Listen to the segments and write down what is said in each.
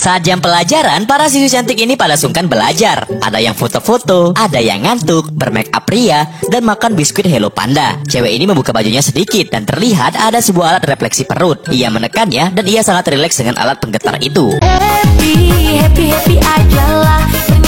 Saat jam pelajaran, para siswi cantik ini pada sungkan belajar. Ada yang foto-foto, ada yang ngantuk, bermake up pria, dan makan biskuit Hello Panda. Cewek ini membuka bajunya sedikit dan terlihat ada sebuah alat refleksi perut. Ia menekannya dan ia sangat rileks dengan alat penggetar itu. Happy aja lah.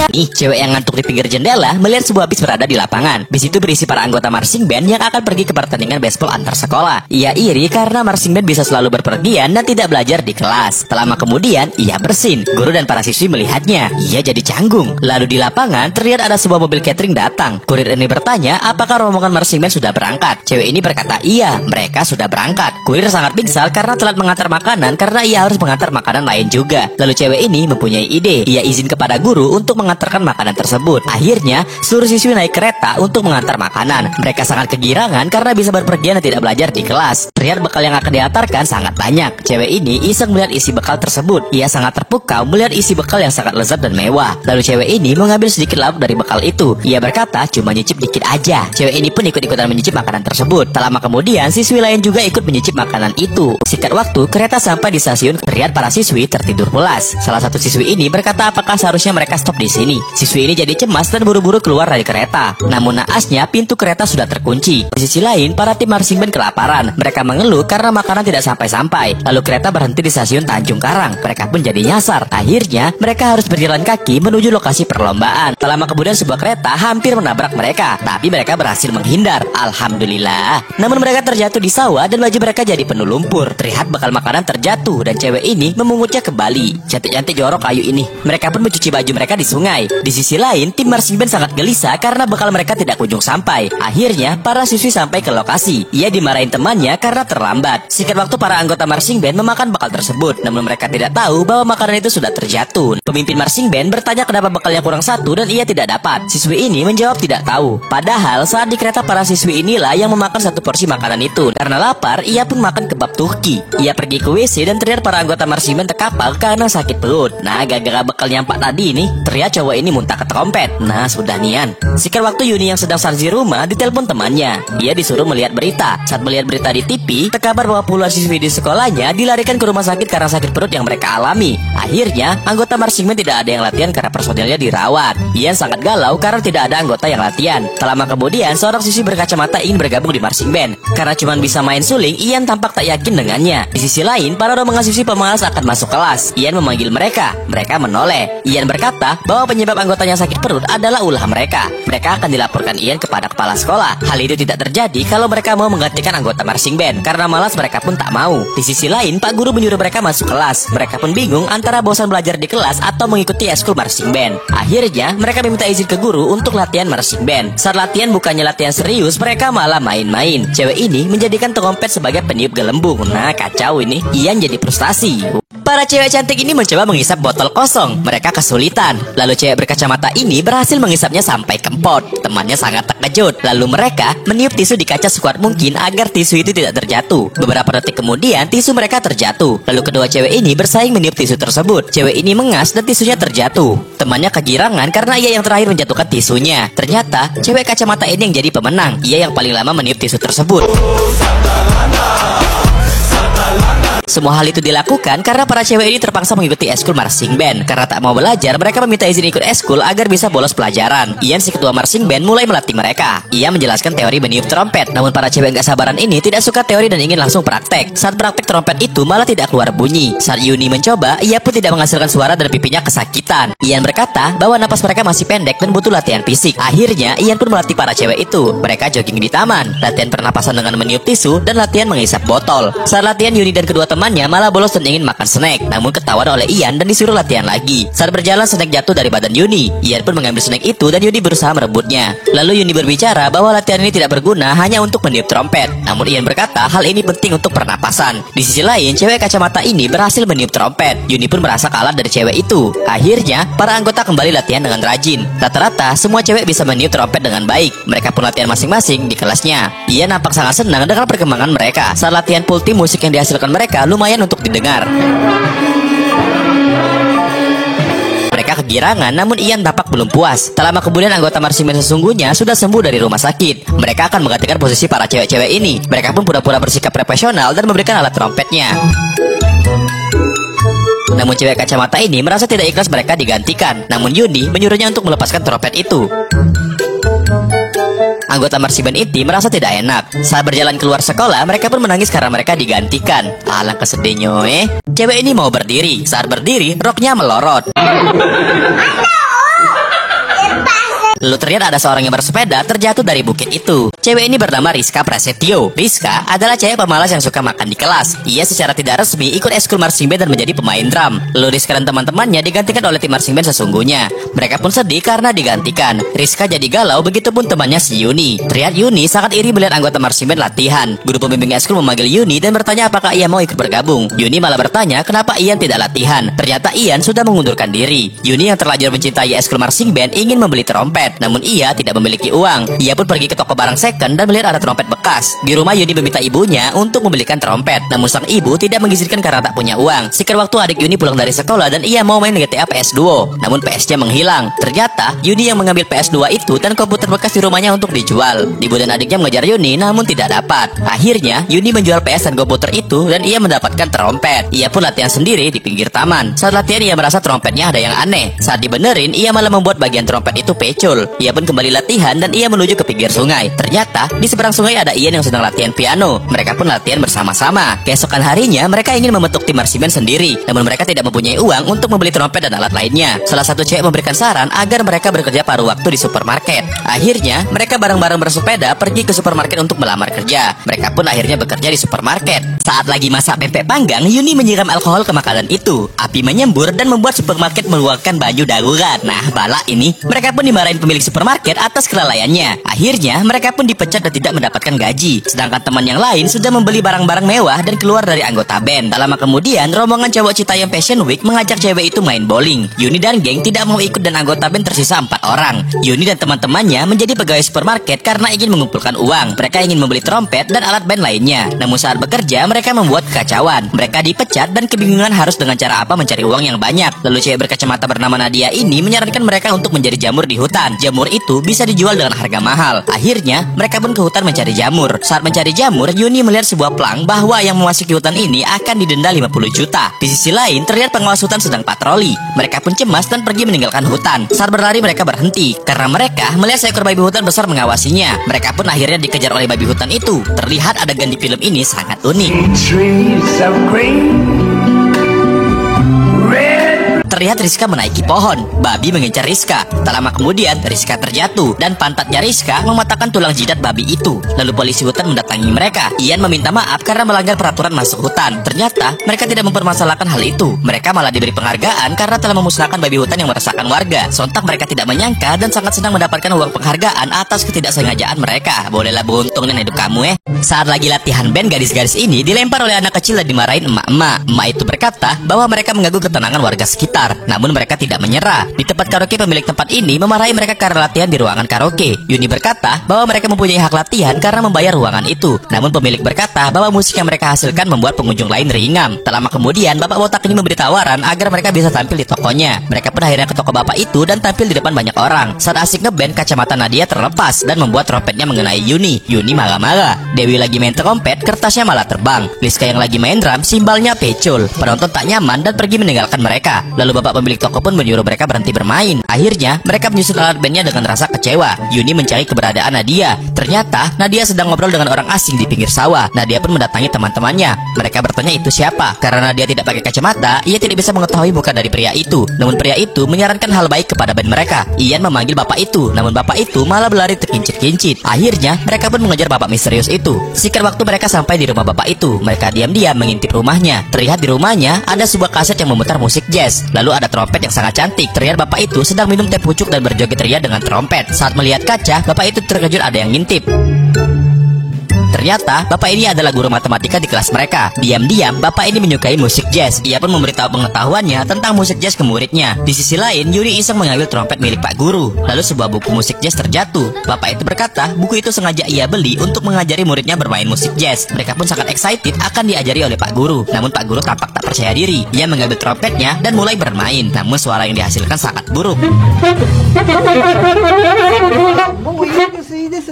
Nih, cewek yang ngantuk di pinggir jendela melihat sebuah bis berada di lapangan. Bis itu berisi para anggota marching band yang akan pergi ke pertandingan baseball antar sekolah. Ia iri karena marching band bisa selalu berpergian dan tidak belajar di kelas. Tak lama kemudian, ia bersin. Guru dan para siswi melihatnya. Ia jadi canggung. Lalu di lapangan terlihat ada sebuah mobil catering datang. Kurir ini bertanya apakah rombongan marching band sudah berangkat. Cewek ini berkata iya, mereka sudah berangkat. Kurir sangat pingsal karena telat mengantar makanan karena ia harus mengantar makanan lain juga. Lalu cewek ini mempunyai ide. Ia izin kepada guru untuk mengantarkan makanan tersebut. Akhirnya, seluruh siswi naik kereta untuk mengantar makanan. Mereka sangat kegirangan karena bisa berpergian dan tidak belajar di kelas. Terlihat bekal yang akan diantarkan sangat banyak. Cewek ini iseng melihat isi bekal tersebut. Ia sangat terpukau melihat isi bekal yang sangat lezat dan mewah. Lalu cewek ini mengambil sedikit lauk dari bekal itu. Ia berkata cuma nyicip dikit aja. Cewek ini pun ikut-ikutan menyicip makanan tersebut. Tak lama kemudian, siswi lain juga ikut menyicip makanan itu. Singkat waktu, kereta sampai di stasiun. Terlihat para siswi tertidur pulas. Salah satu siswi ini berkata apakah seharusnya mereka stop di sini. Siswi ini jadi cemas dan buru-buru keluar dari kereta. Namun naasnya pintu kereta sudah terkunci. Di sisi lain, para tim marching band kelaparan. Mereka mengeluh karena makanan tidak sampai-sampai. Lalu kereta berhenti di stasiun Tanjung Karang. Mereka pun jadi nyasar. Akhirnya, mereka harus berjalan kaki menuju lokasi perlombaan. Tak lama kemudian sebuah kereta hampir menabrak mereka. Tapi mereka berhasil menghindar. Alhamdulillah. Namun mereka terjatuh di sawah dan baju mereka jadi penuh lumpur. Terlihat bekal makanan terjatuh dan cewek ini memungutnya kembali. Cantik-cantik jorok kayu ini. Mereka pun mencuci baju mereka di sungai. Di sisi lain, tim marching band sangat gelisah karena bekal mereka tidak kunjung sampai. Akhirnya, para siswi sampai ke lokasi. Ia dimarahin temannya karena terlambat. Singkat waktu, para anggota marching band memakan bekal tersebut. Namun mereka tidak tahu bahwa makanan itu sudah terjatuh. Pemimpin marching band bertanya kenapa bekalnya kurang satu dan ia tidak dapat. Siswi ini menjawab tidak tahu. Padahal saat di kereta para siswi inilah yang memakan satu porsi makanan itu. Karena lapar, ia pun makan kebab Turki. Ia pergi ke WC dan terlihat para anggota marching band terkapar karena sakit perut. Nah, gara-gara bekalnya 4 tadi ini, terlihat cowok ini muntah ke trompet. Nah, sudah nian. Singkat waktu, Yuni yang sedang sarji rumah ditelepon temannya. Ia disuruh melihat berita. Saat melihat berita di TV, terkabar bahwa puluhan siswi di sekolahnya dilarikan ke rumah sakit karena sakit perut yang mereka alami. Akhirnya, anggota marching band tidak ada yang latihan karena personelnya dirawat. Ian sangat galau karena tidak ada anggota yang latihan. Tak lama kemudian, seorang siswi berkacamata ingin bergabung di marching band. Karena cuma bisa main suling, Ian tampak tak yakin dengannya. Di sisi lain, para rombongan siswi pemalas akan masuk kelas. Ian memanggil mereka. Mereka menoleh. Ian berkata bahwa penyebab anggotanya sakit perut adalah ulah mereka. Mereka akan dilaporkan Ian kepada kepala sekolah. Hal itu tidak terjadi kalau mereka mau menggantikan anggota marching band. Karena malas mereka pun tak mau. Di sisi lain, Pak Guru menyuruh mereka masuk kelas. Mereka pun bingung antara bosan belajar di kelas atau mengikuti eskul marching band. Akhirnya, mereka meminta izin ke guru untuk latihan marching band. Saat latihan bukannya latihan serius, mereka malah main-main. Cewek ini menjadikan trompet sebagai peniup gelembung. Nah, kacau ini. Ian jadi frustasi. Para cewek cantik ini mencoba menghisap botol kosong. Mereka kesulitan. Lalu cewek berkacamata ini berhasil menghisapnya sampai kempot. Temannya sangat terkejut. Lalu mereka meniup tisu di kaca sekuat mungkin agar tisu itu tidak terjatuh. Beberapa detik kemudian tisu mereka terjatuh. Lalu kedua cewek ini bersaing meniup tisu tersebut. Cewek ini mengas dan tisunya terjatuh. Temannya kegirangan karena ia yang terakhir menjatuhkan tisunya. Ternyata cewek kacamata ini yang jadi pemenang. Ia yang paling lama meniup tisu tersebut. Semua hal itu dilakukan karena para cewek ini terpaksa mengikuti eskul marching band. Karena tak mau belajar, mereka meminta izin ikut eskul agar bisa bolos pelajaran. Ian, si ketua marching band, mulai melatih mereka. Ia menjelaskan teori meniup trompet. Namun para cewek gak sabaran ini tidak suka teori dan ingin langsung praktek. Saat praktek trompet itu malah tidak keluar bunyi. Saat Yuni mencoba, ia pun tidak menghasilkan suara dan pipinya kesakitan. Ian berkata bahwa napas mereka masih pendek dan butuh latihan fisik. Akhirnya, Ian pun melatih para cewek itu. Mereka jogging di taman, latihan pernapasan dengan meniup tisu, dan latihan menghisap botol. Saat latihan, Yuni dan kedua temannya malah bolos dan ingin makan snack. Namun ketahuan oleh Ian dan disuruh latihan lagi. Saat berjalan, snack jatuh dari badan Yuni. Ian pun mengambil snack itu dan Yuni berusaha merebutnya. Lalu Yuni berbicara bahwa latihan ini tidak berguna hanya untuk meniup trompet. Namun Ian berkata hal ini penting untuk pernapasan. Di sisi lain, cewek kacamata ini berhasil meniup trompet. Yuni pun merasa kalah dari cewek itu. Akhirnya, para anggota kembali latihan dengan rajin. Rata-rata, semua cewek bisa meniup trompet dengan baik. Mereka pun latihan masing-masing di kelasnya. Ian nampak sangat senang dengan perkembangan mereka. Saat latihan full tim, musik yang dihasilkan mereka lumayan untuk didengar. Mereka kegirangan, namun Ian tampak belum puas. Tak lama kemudian anggota marching band sesungguhnya sudah sembuh dari rumah sakit. Mereka akan menggantikan posisi para cewek-cewek ini. Mereka pun pura-pura bersikap profesional dan memberikan alat trompetnya. Namun cewek kacamata ini merasa tidak ikhlas mereka digantikan. Namun Yuni menyuruhnya untuk melepaskan trompet itu. Anggota marching band itu merasa tidak enak. Saat berjalan keluar sekolah, mereka pun menangis karena mereka digantikan. Alangkah sedihnya. Cewek ini mau berdiri. Saat berdiri, roknya melorot. Lalu terlihat ada seorang yang bersepeda terjatuh dari bukit itu. Cewek ini bernama Rizka Prasetyo. Rizka adalah cewek pemalas yang suka makan di kelas. Ia secara tidak resmi ikut eskul marching band dan menjadi pemain drum. Lalu Rizka dan teman-temannya digantikan oleh tim marching band sesungguhnya. Mereka pun sedih karena digantikan. Rizka jadi galau, begitupun temannya si Yuni. Terlihat Yuni sangat iri melihat anggota marching band latihan. Guru pembimbing eskul memanggil Yuni dan bertanya apakah ia mau ikut bergabung. Yuni malah bertanya kenapa Ian tidak latihan. Ternyata Ian sudah mengundurkan diri. Yuni yang terlanjur mencintai eskul marching band ingin membeli trompet. Namun ia tidak memiliki uang. Ia pun pergi ke toko barang second dan melihat ada trompet bekas. Di rumah Yuni meminta ibunya untuk membelikan trompet. Namun sang ibu tidak mengizinkan karena tak punya uang. Sekitar waktu adik Yuni pulang dari sekolah dan ia mau main GTA PS Duo. Namun PS-nya menghilang. Ternyata Yuni yang mengambil PS2 itu dan komputer bekas di rumahnya untuk dijual. Ibu dan adiknya mengejar Yuni namun tidak dapat. Akhirnya Yuni menjual PS dan komputer itu dan ia mendapatkan trompet. Ia pun latihan sendiri di pinggir taman. Saat latihan ia merasa trompetnya ada yang aneh. Saat dibenerin ia malah membuat bagian trompet itu pecul. Ia pun kembali latihan dan ia menuju ke pinggir sungai. Ternyata di seberang sungai ada Ian yang sedang latihan piano. Mereka pun latihan bersama-sama. Keesokan harinya mereka ingin membentuk tim marching band sendiri. Namun mereka tidak mempunyai uang untuk membeli trompet dan alat lainnya. Salah satu cewek memberikan saran agar mereka bekerja paruh waktu di supermarket. Akhirnya mereka bareng-bareng bersepeda pergi ke supermarket untuk melamar kerja. Mereka pun akhirnya bekerja di supermarket. Saat lagi masak pempek panggang, Yuni menyiram alkohol ke makanan itu. Api menyembur dan membuat supermarket mengeluarkan baju darurat. Nah, bala ini. Mereka pun dimarahin pemilik supermarket atas kelalaiannya. Akhirnya mereka pun dipecat dan tidak mendapatkan gaji. Sedangkan teman yang lain sudah membeli barang-barang mewah dan keluar dari anggota band. Tak lama kemudian rombongan cowok Citayam Fashion Week mengajak cewek itu main bowling. Yuni dan geng tidak mau ikut dan anggota band tersisa 4 orang. Yuni dan teman-temannya menjadi pegawai supermarket karena ingin mengumpulkan uang. Mereka ingin membeli trompet dan alat band lainnya. Namun saat bekerja mereka membuat kekacauan. Mereka dipecat dan kebingungan harus dengan cara apa mencari uang yang banyak. Lalu cewek berkacamata bernama Nadia ini menyarankan mereka untuk menjadi jamur di hutan. Jamur itu bisa dijual dengan harga mahal. Akhirnya mereka pun ke hutan mencari jamur. Saat mencari jamur, Yuni melihat sebuah pelang bahwa yang memasuki hutan ini akan didenda 50 juta. Di sisi lain terlihat pengawas hutan sedang patroli. Mereka pun cemas dan pergi meninggalkan hutan. Saat berlari mereka berhenti karena mereka melihat seekor babi hutan besar mengawasinya. Mereka pun akhirnya dikejar oleh babi hutan itu. Terlihat adegan di film ini sangat unik. Terlihat Rizka menaiki pohon. Babi mengincar Rizka. Tak lama kemudian Rizka terjatuh dan pantatnya Rizka mematahkan tulang jidat babi itu. Lalu polisi hutan mendatangi mereka. Ian meminta maaf karena melanggar peraturan masuk hutan. Ternyata mereka tidak mempermasalahkan hal itu. Mereka malah diberi penghargaan karena telah memusnahkan babi hutan yang meresahkan warga. Sontak mereka tidak menyangka dan sangat senang mendapatkan uang penghargaan atas ketidaksengajaan mereka. Bolehlah beruntung dan hidup kamu Saat lagi latihan band, gadis-gadis ini dilempar oleh anak kecil dan dimarahin emak-emak. Emak itu berkata bahwa mereka mengganggu ketenangan warga sekitar. Namun mereka tidak menyerah. Di tempat karaoke pemilik tempat ini memarahi mereka karena latihan di ruangan karaoke. Yuni berkata bahwa mereka mempunyai hak latihan karena membayar ruangan itu. Namun pemilik berkata bahwa musik yang mereka hasilkan membuat pengunjung lain ringam. Tak lama kemudian bapak botak ini memberi tawaran agar mereka bisa tampil di tokonya. Mereka pun akhirnya ke toko bapak itu dan tampil di depan banyak orang. Saat asik ngeband, kacamata Nadia terlepas dan membuat trompetnya mengenai Yuni. Yuni marah-marah. Dewi lagi main trompet, kertasnya malah terbang. Rizka yang lagi main drum, simbalnya pecul. Penonton tak nyaman dan pergi meninggalkan mereka. Lalu bapak pemilik toko pun menyuruh mereka berhenti bermain. Akhirnya mereka menyusun alat bandnya dengan rasa kecewa. Yuni mencari keberadaan Nadia. Ternyata Nadia sedang ngobrol dengan orang asing di pinggir sawah. Nadia pun mendatangi teman-temannya. Mereka bertanya itu siapa. Karena Nadia tidak pakai kacamata, ia tidak bisa mengetahui muka dari pria itu. Namun pria itu menyarankan hal baik kepada band mereka. Ian memanggil bapak itu, namun bapak itu malah berlari terkincit-kincit. Akhirnya mereka pun mengejar bapak misterius itu. Sekitar waktu mereka sampai di rumah bapak itu, mereka diam-diam mengintip rumahnya. Terlihat di rumahnya ada sebuah kaset yang memutar musik jazz. Lalu ada trompet yang sangat cantik. Terlihat bapak itu sedang minum teh pucuk dan berjoget ria dengan trompet. Saat melihat kaca, bapak itu terkejut ada yang ngintip. Ternyata bapak ini adalah guru matematika di kelas mereka. Diam-diam bapak ini menyukai musik jazz. Ia pun memberitahu pengetahuannya tentang musik jazz ke muridnya. Di sisi lain, Yuni iseng mengambil trompet milik pak guru. Lalu sebuah buku musik jazz terjatuh. Bapak itu berkata buku itu sengaja ia beli untuk mengajari muridnya bermain musik jazz. Mereka pun sangat excited akan diajari oleh pak guru. Namun pak guru tampak tak percaya diri. Ia mengambil trompetnya dan mulai bermain. Namun suara yang dihasilkan sangat buruk.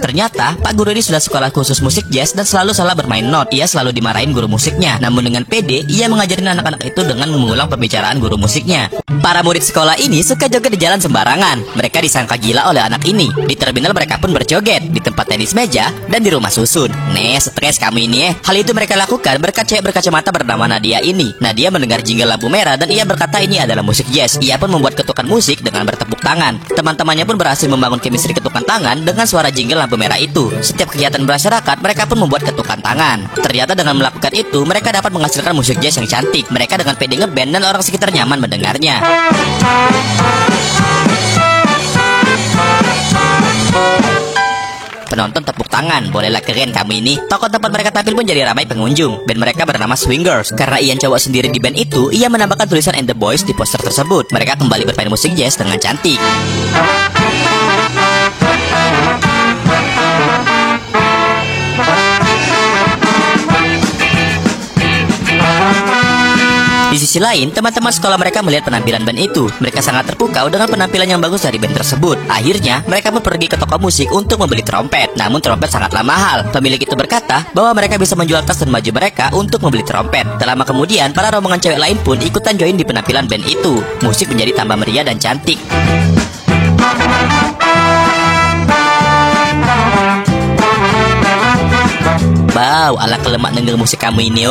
Ternyata pak guru ini sudah sekolah khusus musik musik jazz dan selalu salah bermain not. Ia selalu dimarahin guru musiknya. Namun dengan pede, ia mengajarin anak-anak itu dengan mengulang pembicaraan guru musiknya. Para murid sekolah ini suka joget di jalan sembarangan. Mereka disangka gila oleh anak ini. Di terminal mereka pun berjoget, di tempat tenis meja, dan di rumah susun. Stres kamu ini Hal itu mereka lakukan berkat cewek berkacamata bernama Nadia ini. Nadia mendengar jingle lampu merah dan ia berkata ini adalah musik jazz. Ia pun membuat ketukan musik dengan bertepuk tangan. Teman-temannya pun berhasil membangun chemistry ketukan tangan dengan suara jingle lampu merah itu. Setiap kegiatan masyarakat, mereka pun membuat ketukan tangan. Ternyata dengan melakukan itu, mereka dapat menghasilkan musik jazz yang cantik. Mereka dengan pede ngeband dan orang sekitar nyaman mendengarnya. Penonton tepuk tangan, bolehlah keren kamu ini. Toko tempat mereka tampil pun jadi ramai pengunjung. Band mereka bernama Swingers. Karena Ian cowok sendiri di band itu, ia menambahkan tulisan And The Boys di poster tersebut. Mereka kembali bermain musik jazz dengan cantik. Di sisi lain, teman-teman sekolah mereka melihat penampilan band itu. Mereka sangat terpukau dengan penampilan yang bagus dari band tersebut. Akhirnya, mereka pun pergi ke toko musik untuk membeli trompet. Namun trompet sangatlah mahal. Pemilik itu berkata bahwa mereka bisa menjual tas dan baju mereka untuk membeli trompet. Tak lama kemudian, para rombongan cewek lain pun ikutan join di penampilan band itu. Musik menjadi tambah meriah dan cantik. Wow, ala kelemak nengel musik kamu ini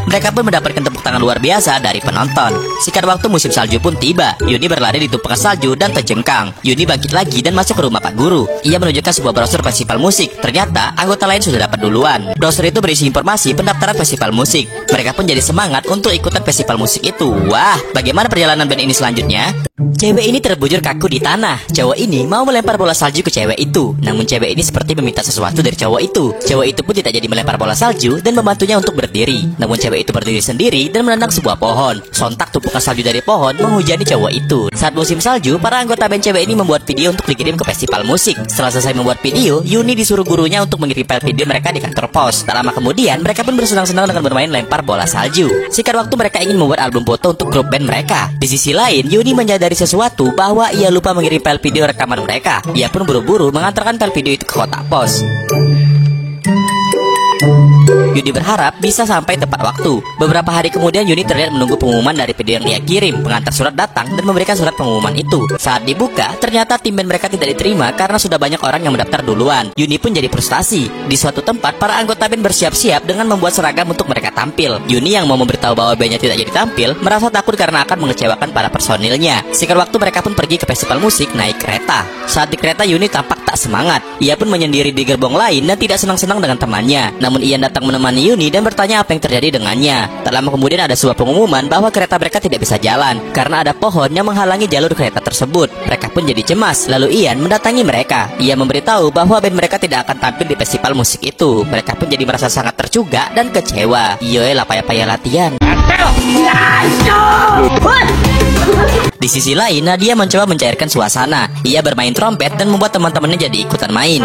Mereka pun mendapatkan tepuk tangan luar biasa dari penonton. Singkat waktu musim salju pun tiba. Yuni berlari di tumpukan salju dan terjengkang. Yuni bangkit lagi dan masuk ke rumah Pak Guru. Ia menunjukkan sebuah brosur festival musik. Ternyata anggota lain sudah dapat duluan. Brosur itu berisi informasi pendaftaran festival musik. Mereka pun jadi semangat untuk ikutan festival musik itu. Wah, bagaimana perjalanan band ini selanjutnya? Cewek ini terbujur kaku di tanah. Cowok ini mau melempar bola salju ke cewek itu. Namun cewek ini seperti meminta sesuatu dari cowok itu. Cowok itu pun tidak jadi melempar bola salju dan membantunya untuk berdiri. Namun cewek itu berdiri sendiri dan menendang sebuah pohon. Sontak tumpukan salju dari pohon menghujani cowok itu. Saat musim salju, para anggota band cewek ini membuat video untuk dikirim ke festival musik. Setelah selesai membuat video, Yuni disuruh gurunya untuk mengirim file video mereka di kantor pos. Tak lama kemudian, mereka pun bersenang-senang dengan bermain lempar bola salju. Singkat waktu mereka ingin membuat album foto untuk grup band mereka. Di sisi lain, Yuni menyadari sesuatu bahwa ia lupa mengirim file video rekaman mereka. Ia pun buru-buru mengantarkan file video itu ke kotak pos. Yuni berharap bisa sampai tepat waktu. Beberapa hari kemudian Yuni terlihat menunggu pengumuman dari video yang ia kirim. Pengantar surat datang dan memberikan surat pengumuman itu. Saat dibuka, ternyata tim band mereka tidak diterima karena sudah banyak orang yang mendaftar duluan. Yuni pun jadi frustasi. Di suatu tempat, para anggota band bersiap-siap dengan membuat seragam untuk mereka tampil. Yuni yang mau memberitahu bahwa bandnya tidak jadi tampil, merasa takut karena akan mengecewakan para personilnya. Singkat waktu mereka pun pergi ke festival musik naik kereta. Saat di kereta, Yuni tampak tak semangat. Ia pun menyendiri di gerbong lain dan tidak senang-senang dengan temannya. Namun Ian datang menemani Yuni dan bertanya apa yang terjadi dengannya. Tak lama kemudian ada sebuah pengumuman bahwa kereta mereka tidak bisa jalan karena ada pohon yang menghalangi jalur kereta tersebut. Mereka pun jadi cemas. Lalu Ian mendatangi mereka. Ia memberitahu bahwa band mereka tidak akan tampil di festival musik itu. Mereka pun jadi merasa sangat tercugak dan kecewa. Yoelah payah-payah latihan. Di sisi lain, Nadia mencoba mencairkan suasana. Ia bermain trompet dan membuat teman-temannya jadi ikutan main.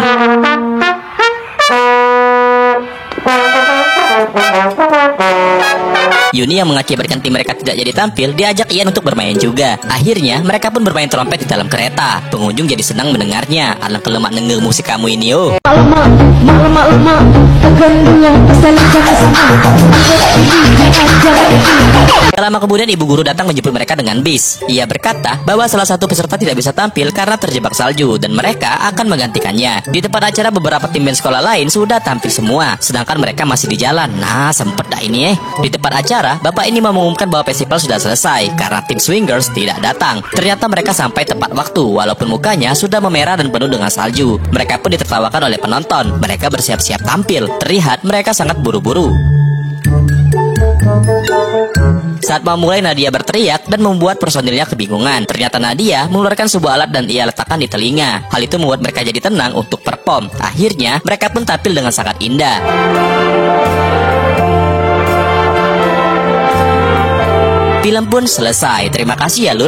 Yuni yang mengakibatkan tim mereka tidak jadi tampil diajak Ian untuk bermain juga. Akhirnya mereka pun bermain trompet di dalam kereta. Pengunjung jadi senang mendengarnya. Alang kelemak nengel musik kamu ini Lama kemudian ibu guru datang menjemput mereka dengan bis. Ia berkata bahwa salah satu peserta tidak bisa tampil karena terjebak salju dan mereka akan menggantikannya. Di tempat acara beberapa tim band sekolah lain sudah tampil semua, sedangkan mereka masih di jalan. Nah, sempet dah ini Di tempat acara, bapak ini mengumumkan bahwa festival sudah selesai karena tim Swingers tidak datang. Ternyata mereka sampai tepat waktu walaupun mukanya sudah memerah dan penuh dengan salju. Mereka pun ditertawakan oleh penonton. Mereka bersiap-siap tampil. Terlihat mereka sangat buru-buru. Saat mau mulai, Nadia berteriak dan membuat personilnya kebingungan. Ternyata Nadia mengeluarkan sebuah alat dan ia letakkan di telinga. Hal itu membuat mereka jadi tenang untuk perform. Akhirnya mereka pun tampil dengan sangat indah. Film pun selesai. Terima kasih ya Lur.